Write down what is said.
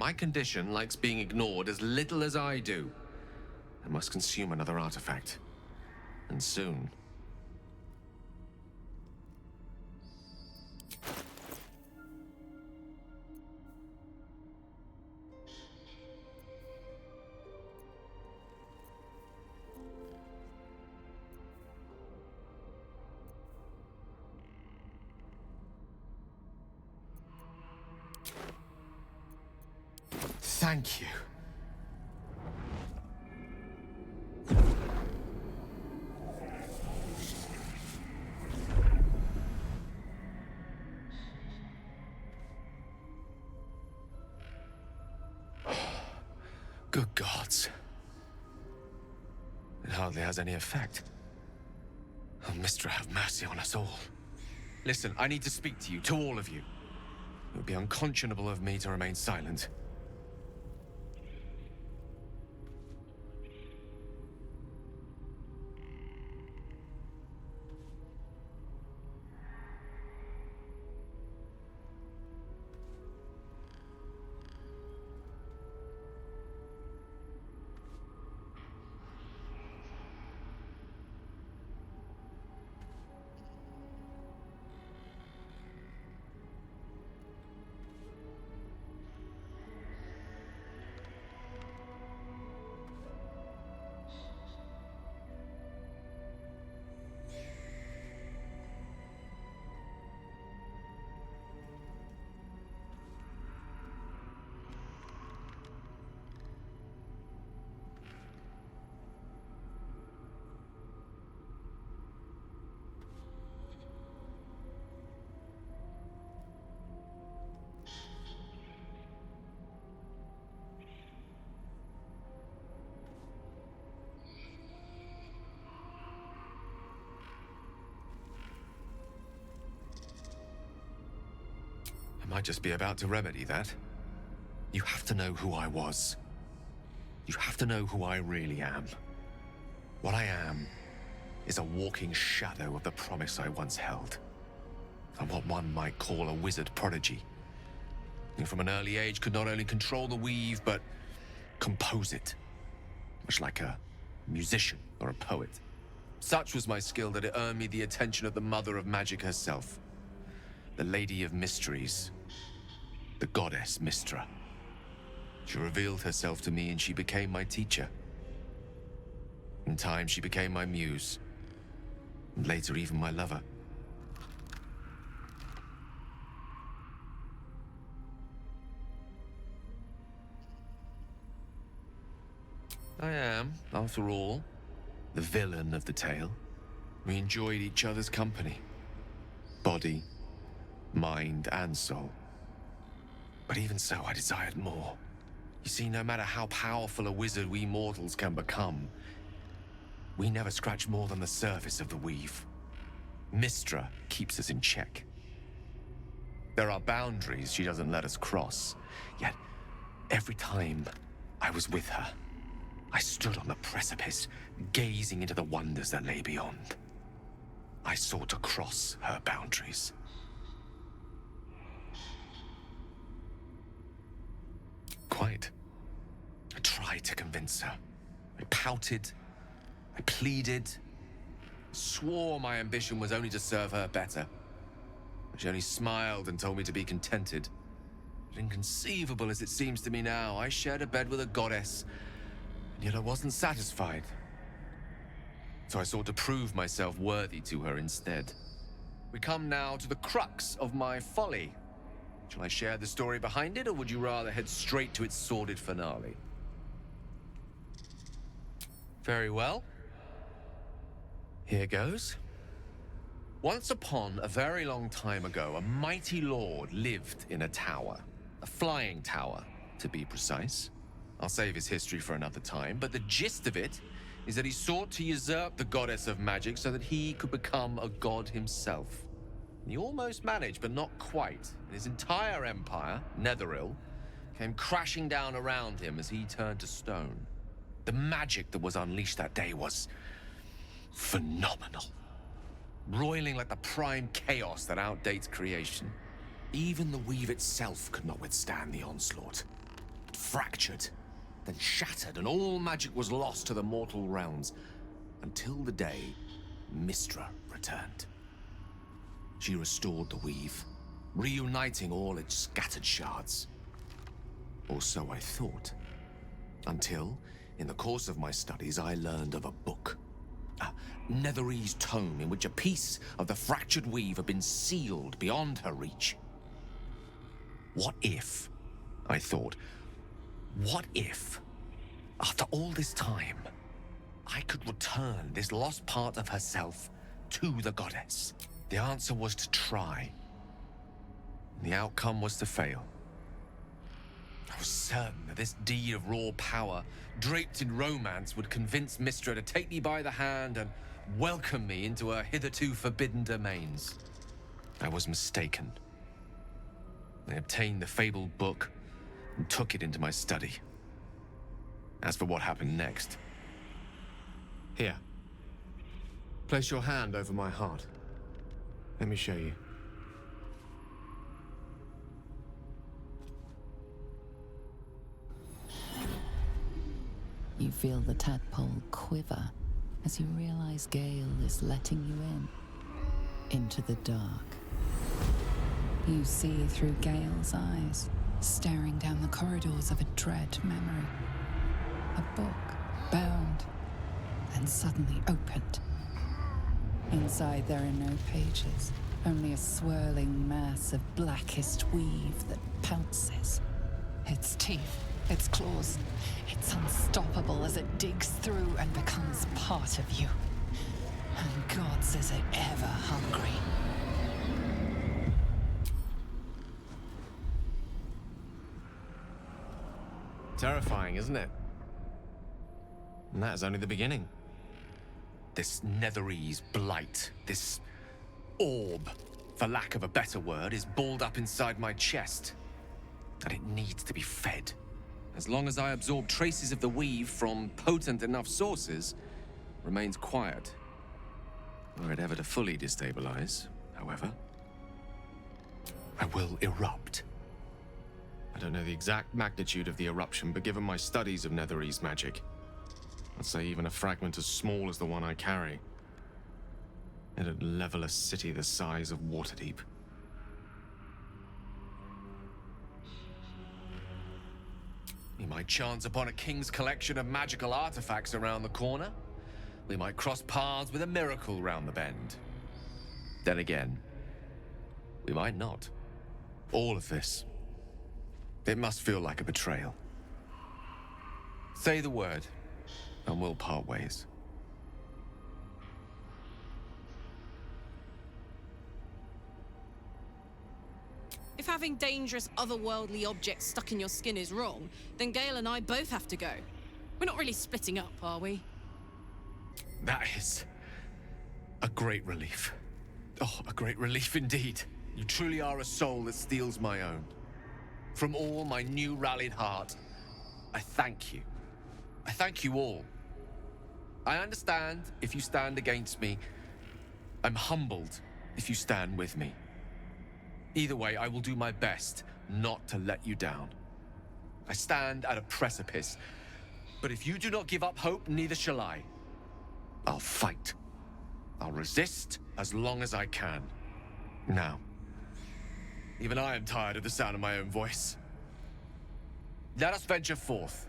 My condition likes being ignored as little as I do. I must consume another artifact. And soon. Thank you. Good gods. It hardly has any effect. Oh, Mystra, have mercy on us all. Listen, I need to speak to you, to all of you. It would be unconscionable of me to remain silent. I might just be about to remedy that. You have to know who I was. You have to know who I really am. What I am is a walking shadow of the promise I once held. I'm what one might call a wizard prodigy. And from an early age could not only control the weave, but compose it. Much like a musician or a poet. Such was my skill that it earned me the attention of the mother of magic herself. The Lady of Mysteries. The goddess Mystra. She revealed herself to me and she became my teacher. In time, she became my muse. And later, even my lover. I am, after all, the villain of the tale. We enjoyed each other's company. Body, mind, and soul. But even so, I desired more. You see, no matter how powerful a wizard we mortals can become, we never scratch more than the surface of the weave. Mystra keeps us in check. There are boundaries she doesn't let us cross, yet every time I was with her, I stood on the precipice, gazing into the wonders that lay beyond. I sought to cross her boundaries. Quite. I tried to convince her. I pouted. I pleaded. Swore my ambition was only to serve her better. She only smiled and told me to be contented. But inconceivable as it seems to me now, I shared a bed with a goddess, and yet I wasn't satisfied. So I sought to prove myself worthy to her instead. We come now to the crux of my folly. Shall I share the story behind it, or would you rather head straight to its sordid finale? Very well. Here goes. Once upon a very long time ago, a mighty lord lived in a tower. A flying tower, to be precise. I'll save his history for another time, but the gist of it is that he sought to usurp the goddess of magic so that he could become a god himself. He almost managed, but not quite. And his entire empire, Netheril, came crashing down around him as he turned to stone. The magic that was unleashed that day was phenomenal. Roiling like the prime chaos that outdates creation. Even the weave itself could not withstand the onslaught. fractured, then shattered, and all magic was lost to the mortal realms, until the day Mystra returned. She restored the weave, reuniting all its scattered shards. Or so I thought. Until, in the course of my studies, I learned of a book. A Netherese tome in which a piece of the fractured weave had been sealed beyond her reach. What if, I thought, what if, after all this time, I could return this lost part of herself to the goddess? The answer was to try. The outcome was to fail. I was certain that this deed of raw power, draped in romance, would convince Mystra to take me by the hand and welcome me into her hitherto forbidden domains. I was mistaken. I obtained the fabled book and took it into my study. As for what happened next... Here. Place your hand over my heart. Let me show you. You feel the tadpole quiver as you realize Gale is letting you into the dark. You see through Gale's eyes, staring down the corridors of a dread memory. A book, bound, and suddenly opened. Inside there are no pages, only a swirling mass of blackest weave that pounces. Its teeth, its claws, it's unstoppable as it digs through and becomes part of you. And gods, is it ever hungry. Terrifying, isn't it? And that is only the beginning. This Netherese blight, this orb, for lack of a better word, is balled up inside my chest. And it needs to be fed. As long as I absorb traces of the weave from potent enough sources, remains quiet. Were it ever to fully destabilize, however, I will erupt. I don't know the exact magnitude of the eruption, but given my studies of Netherese magic, I'd say even a fragment as small as the one I carry, it'd level a city the size of Waterdeep. We might chance upon a king's collection of magical artifacts around the corner. We might cross paths with a miracle round the bend. Then again, we might not. All of this, it must feel like a betrayal. Say the word, and we'll part ways. If having dangerous otherworldly objects stuck in your skin is wrong, then Gale and I both have to go. We're not really splitting up, are we? That is a great relief. Oh, a great relief indeed. You truly are a soul that steals my own. From all my new rallied heart, I thank you. I thank you all. I understand if you stand against me. I'm humbled if you stand with me. Either way, I will do my best not to let you down. I stand at a precipice, but if you do not give up hope, neither shall I. I'll fight. I'll resist as long as I can. Now, even I am tired of the sound of my own voice. Let us venture forth.